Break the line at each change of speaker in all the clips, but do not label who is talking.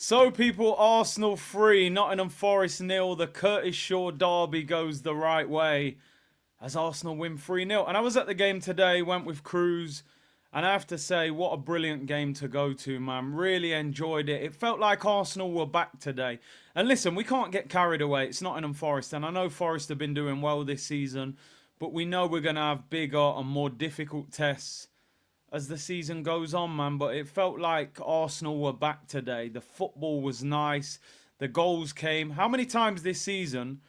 So, people, Arsenal 3, Nottingham Forest 0. The Curtis Shaw derby goes the right way as Arsenal win 3-0. And I was at the game today, went with Cruz, and I have to say, what a brilliant game to go to, man. Really enjoyed it. It felt like Arsenal were back today. And listen, we can't get carried away. It's Nottingham Forest, and I know Forest have been doing well this season, but we know we're going to have bigger and more difficult tests as the season goes on, man. But it felt like Arsenal were back today. The football was nice. The goals came. How many times this season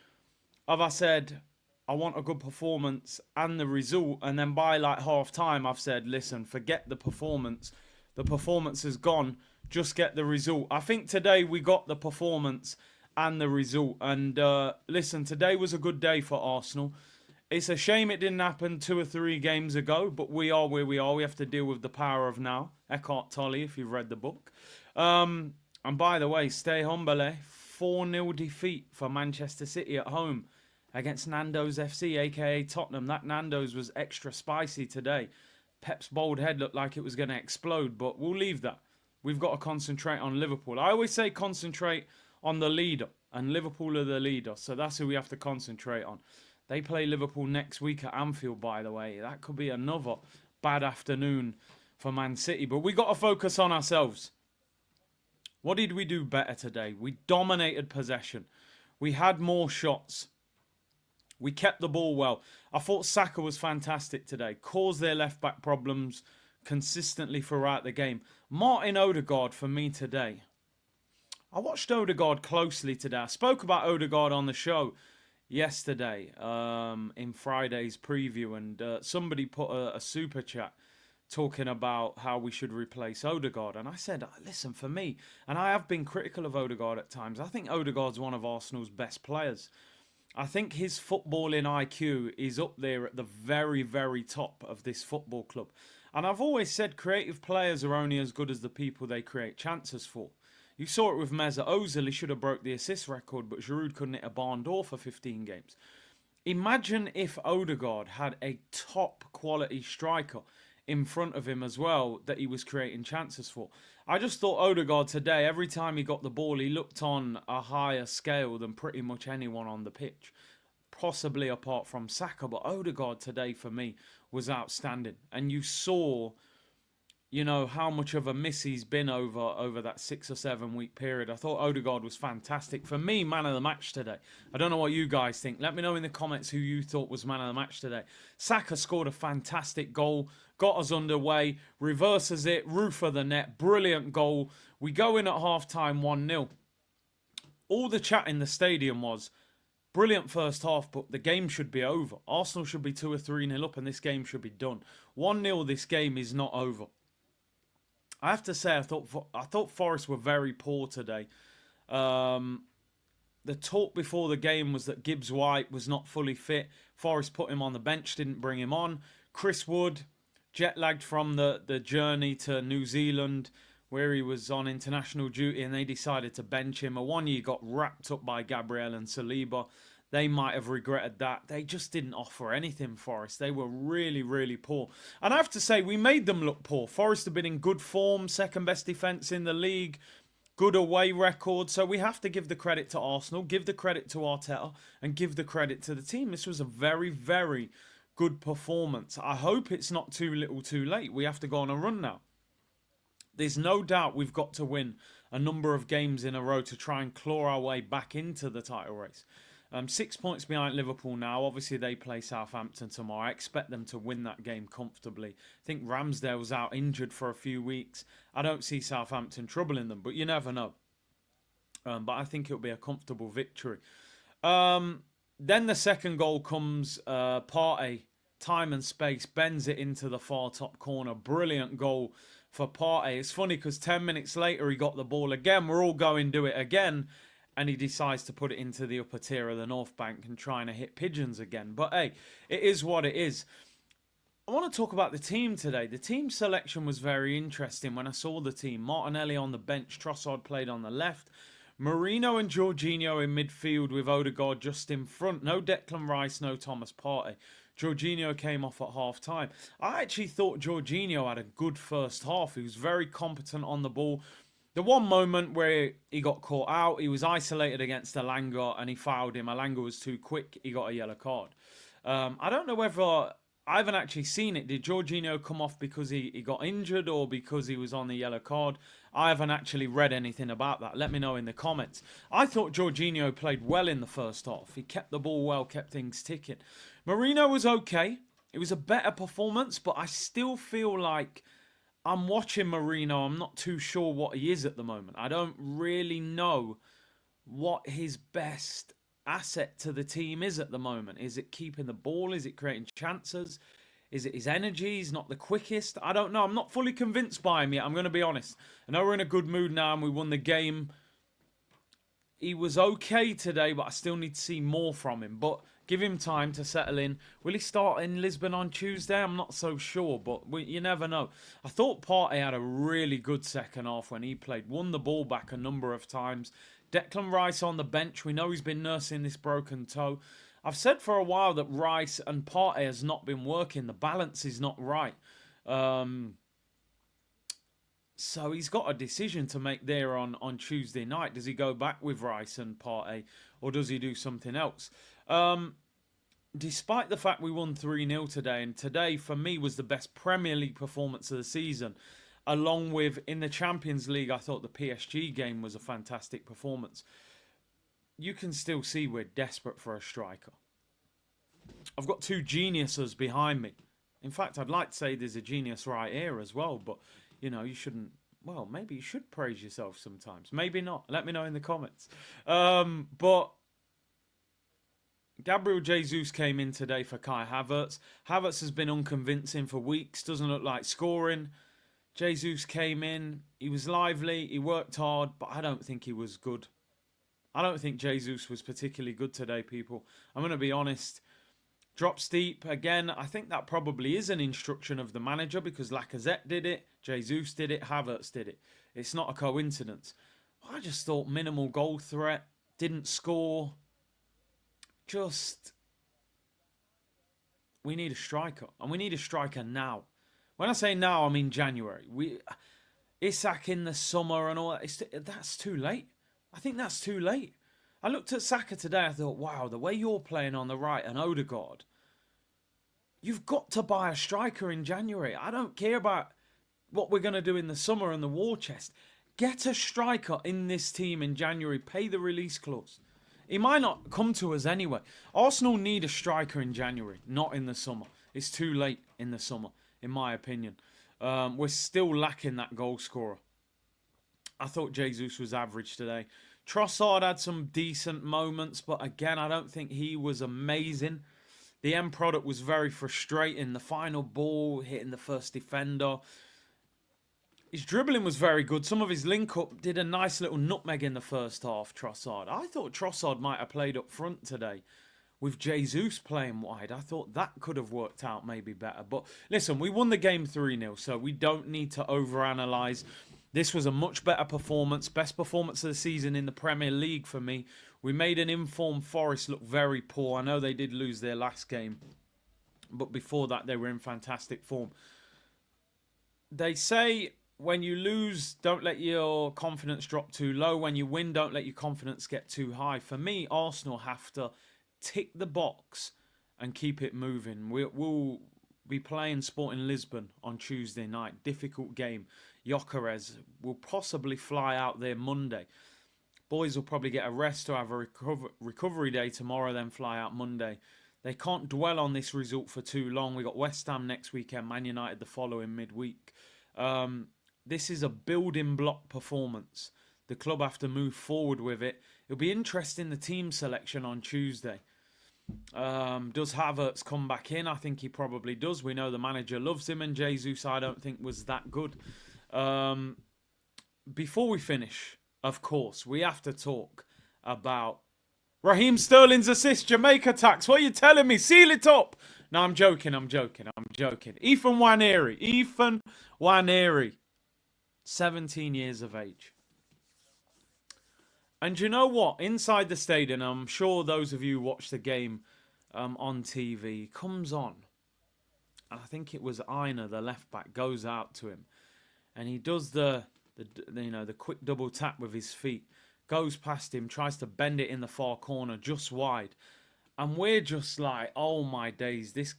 have I said, I want a good performance and the result, and then by like half time I've said, listen, forget the performance. The performance has gone. Just get the result. I think today we got the performance and the result. And listen, today was a good day for Arsenal. It's a shame it didn't happen 2 or 3 games ago, but we are where we are. We have to deal with the power of now. Eckhart Tolle, if you've read the book. And by the way, stay humble, eh? 4-0 defeat for Manchester City at home against Nando's FC, aka Tottenham. That Nando's was extra spicy today. Pep's bald head looked like it was going to explode, but we'll leave that. We've got to concentrate on Liverpool. I always say concentrate on the leader, and Liverpool are the leader, so that's who we have to concentrate on. They play Liverpool next week at Anfield, by the way. That could be another bad afternoon for Man City. But we got to focus on ourselves. What did we do better today? We dominated possession. We had more shots. We kept the ball well. I thought Saka was fantastic today. Caused their left-back problems consistently throughout the game. Martin Odegaard for me today. I watched Odegaard closely today. I spoke about Odegaard on the show yesterday in Friday's preview, and somebody put a super chat talking about how we should replace Odegaard, and I said, listen, for me, and I have been critical of Odegaard at times, I think Odegaard's one of Arsenal's best players. I think his footballing IQ is up there at the very, very top of this football club, and I've always said creative players are only as good as the people they create chances for. You saw it with Mesut Ozil. He should have broke the assist record, but Giroud couldn't hit a barn door for 15 games. Imagine if Odegaard had a top quality striker in front of him as well that he was creating chances for. I just thought Odegaard today, every time he got the ball, he looked on a higher scale than pretty much anyone on the pitch. Possibly apart from Saka, but Odegaard today for me was outstanding. And you saw, you know, how much of a miss he's been over that 6 or 7 week period. I thought Odegaard was fantastic. For me, man of the match today. I don't know what you guys think. Let me know in the comments who you thought was man of the match today. Saka scored a fantastic goal, got us underway, reverses it, roof of the net, brilliant goal. We go in at half-time 1-0. All the chat in the stadium was, brilliant first half, but the game should be over. Arsenal should be 2 or 3-0 up and this game should be done. 1-0, this game is not over. I have to say, I thought Forest were very poor today. The talk before the game was that Gibbs White was not fully fit. Forest put him on the bench, didn't bring him on. Chris Wood, jet lagged from the journey to New Zealand, where he was on international duty, and they decided to bench him. Awoniyi got wrapped up by Gabriel and Saliba. They might have regretted that. They just didn't offer anything, Forest. They were really, really poor. And I have to say, we made them look poor. Forest have been in good form, second best defence in the league, good away record. So we have to give the credit to Arsenal, give the credit to Arteta, and give the credit to the team. This was a very, very good performance. I hope it's not too little too late. We have to go on a run now. There's no doubt we've got to win a number of games in a row to try and claw our way back into the title race. 6 points behind Liverpool now. Obviously, they play Southampton tomorrow. I expect them to win that game comfortably. I think Ramsdale's out injured for a few weeks. I don't see Southampton troubling them, but you never know. But I think it'll be a comfortable victory. Then the second goal comes. Partey, time and space, bends it into the far top corner. Brilliant goal for Partey. It's funny because 10 minutes later, he got the ball again. We're all going do it again. And he decides to put it into the upper tier of the North Bank and trying to hit pigeons again. But hey, it is what it is. I want to talk about the team today. The team selection was very interesting when I saw the team. Martinelli on the bench, Trossard played on the left. Marino and Jorginho in midfield with Odegaard just in front. No Declan Rice, no Thomas Partey. Jorginho came off at half-time. I actually thought Jorginho had a good first half. He was very competent on the ball. The one moment where he got caught out, he was isolated against Alanga and he fouled him. Alanga was too quick. He got a yellow card. I don't know whether I haven't actually seen it. Did Jorginho come off because he got injured or because he was on the yellow card? I haven't actually read anything about that. Let me know in the comments. I thought Jorginho played well in the first half. He kept the ball well, kept things ticking. Marino was okay. It was a better performance, but I still feel like I'm watching Marino. I'm not too sure what he is at the moment. I don't really know what his best asset to the team is at the moment. Is it keeping the ball? Is it creating chances? Is it his energy? He's not the quickest. I don't know. I'm not fully convinced by him yet. I'm going to be honest. I know we're in a good mood now and we won the game. He was okay today, but I still need to see more from him. But give him time to settle in. Will he start in Lisbon on Tuesday? I'm not so sure, but you never know. I thought Partey had a really good second half when he played. Won the ball back a number of times. Declan Rice on the bench. We know he's been nursing this broken toe. I've said for a while that Rice and Partey has not been working. The balance is not right. So he's got a decision to make there on Tuesday night. Does he go back with Rice and Partey or does he do something else? Despite the fact we won 3-0 today, and today for me was the best Premier League performance of the season, along with in the Champions League, I thought the PSG game was a fantastic performance. You can still see we're desperate for a striker. I've got two geniuses behind me. In fact, I'd like to say there's a genius right here as well, but you know, you shouldn't. Well, maybe you should praise yourself sometimes. Maybe not. Let me know in the comments. But Gabriel Jesus came in today for Kai Havertz. Havertz has been unconvincing for weeks. Doesn't look like scoring. Jesus came in. He was lively. He worked hard, but I don't think he was good. I don't think Jesus was particularly good today, people. I'm going to be honest. Drop steep. Again, I think that probably is an instruction of the manager because Lacazette did it, Jesus did it, Havertz did it. It's not a coincidence. I just thought minimal goal threat, didn't score. We need a striker, and we need a striker now. When I say now, I mean January. Isak in the summer and all that, that's too late. I think that's too late. I looked at Saka today, I thought, wow, the way you're playing on the right and Odegaard, you've got to buy a striker in January. I don't care about what we're going to do in the summer and the war chest. Get a striker in this team in January. Pay the release clause. He might not come to us anyway. Arsenal need a striker in January, not in the summer. It's too late in the summer, in my opinion. We're still lacking that goal scorer. I thought Jesus was average today. Trossard had some decent moments, but again, I don't think he was amazing. The end product was very frustrating. The final ball hitting the first defender. His dribbling was very good. Some of his link-up did a nice little nutmeg in the first half, Trossard. I thought Trossard might have played up front today with Jesus playing wide. I thought that could have worked out maybe better. But listen, we won the game 3-0, so we don't need to overanalyze. This was a much better performance. Best performance of the season in the Premier League for me. We made an informed Forest look very poor. I know they did lose their last game, but before that they were in fantastic form. They say when you lose, don't let your confidence drop too low. When you win, don't let your confidence get too high. For me, Arsenal have to tick the box and keep it moving. We'll be playing Sporting Lisbon on Tuesday night. Difficult game. Gyökeres will possibly fly out there Monday. Boys will probably get a rest or have a recovery day tomorrow, then fly out Monday. They can't dwell on this result for too long. We got West Ham next weekend, Man United the following midweek. This is a building block performance. The club have to move forward with it. It'll be interesting, the team selection on Tuesday. Does Havertz come back in? I think he probably does. We know the manager loves him, and Jesus I don't think was that good. Before we finish, of course, we have to talk about Raheem Sterling's assist, Jamaica tax. What are you telling me? Seal it up. No, I'm joking. Ethan Nwaneri, 17 years of age. And you know what? Inside the stadium, I'm sure those of you who watch the game on TV, comes on. And I think it was Aina, the left back, goes out to him. And he does the the quick double tap with his feet, goes past him, tries to bend it in the far corner, just wide. And we're just like, oh my days, this,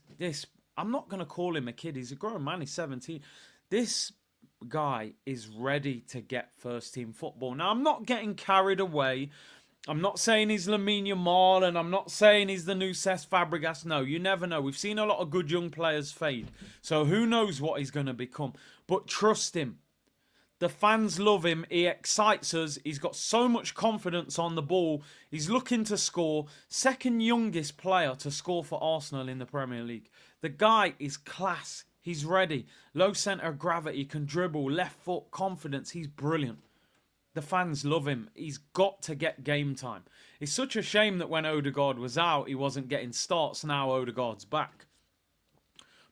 I'm not going to call him a kid. He's a grown man. He's 17. This guy is ready to get first team football. Now, I'm not getting carried away. I'm not saying he's Lamine Yamal, and I'm not saying he's the new Cesc Fabregas. No, you never know. We've seen a lot of good young players fade. So who knows what he's going to become. But trust him. The fans love him. He excites us. He's got so much confidence on the ball. He's looking to score. Second youngest player to score for Arsenal in the Premier League. The guy is class. He's ready. Low centre of gravity, can dribble, left foot, confidence. He's brilliant. The fans love him. He's got to get game time. It's such a shame that when Odegaard was out, he wasn't getting starts. Now Odegaard's back.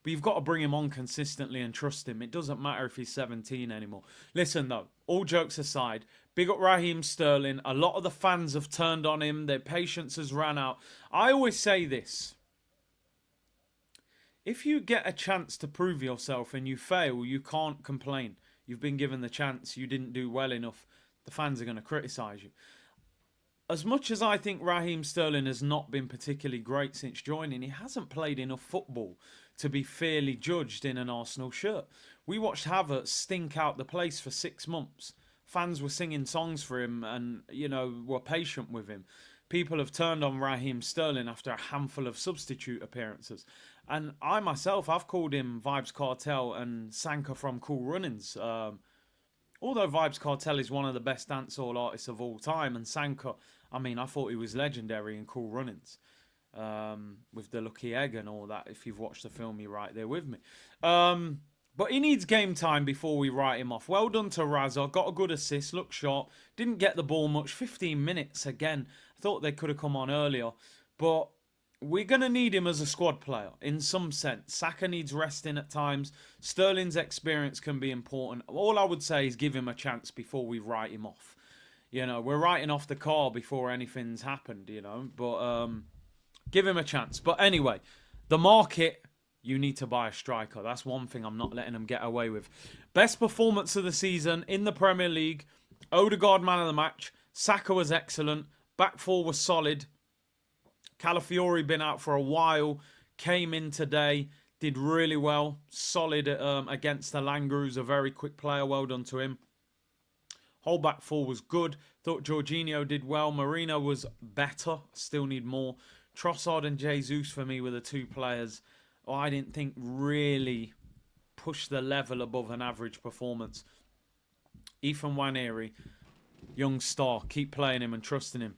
But you've got to bring him on consistently and trust him. It doesn't matter if he's 17 anymore. Listen, though, all jokes aside, big up Raheem Sterling. A lot of the fans have turned on him. Their patience has ran out. I always say this. If you get a chance to prove yourself and you fail, you can't complain. You've been given the chance. You didn't do well enough. The fans are going to criticise you. As much as I think Raheem Sterling has not been particularly great since joining, he hasn't played enough football to be fairly judged in an Arsenal shirt. We watched Havertz stink out the place for 6 months. Fans were singing songs for him and, were patient with him. People have turned on Raheem Sterling after a handful of substitute appearances. And I myself, I've called him Vibes Cartel and Saka from Cool Runnings. Although Vibes Cartel is one of the best dancehall artists of all time, and Saka, I thought he was legendary in Cool Runnings. With the Lucky Egg and all that. If you've watched the film, you're right there with me. But he needs game time before we write him off. Well done to Razza. Got a good assist. Looked sharp. Didn't get the ball much. 15 minutes again. I thought they could have come on earlier. But we're going to need him as a squad player in some sense. Saka needs resting at times. Sterling's experience can be important. All I would say is give him a chance before we write him off. We're writing off the car before anything's happened, But give him a chance. But anyway, the market, you need to buy a striker. That's one thing I'm not letting them get away with. Best performance of the season in the Premier League. Odegaard, man of the match. Saka was excellent. Back four was solid. Calafiori been out for a while. Came in today. Did really well. Solid against the Langroos. A very quick player. Well done to him. Whole back four was good. Thought Jorginho did well. Marino was better. Still need more. Trossard and Jesus for me were the two players I didn't think really pushed the level above an average performance. Ethan Nwaneri, young star. Keep playing him and trusting him.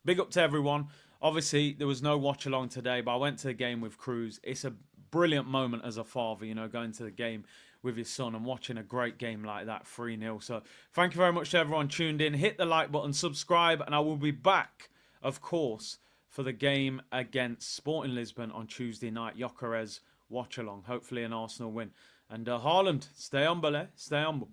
Big up to everyone. Obviously, there was no watch along today, but I went to the game with Cruz. It's a brilliant moment as a father, going to the game with his son and watching a great game like that, 3-0. So thank you very much to everyone tuned in. Hit the like button, subscribe, and I will be back, of course, for the game against Sporting Lisbon on Tuesday night. Gyökeres watch along. Hopefully an Arsenal win. And Haaland, stay humble, eh? Stay humble.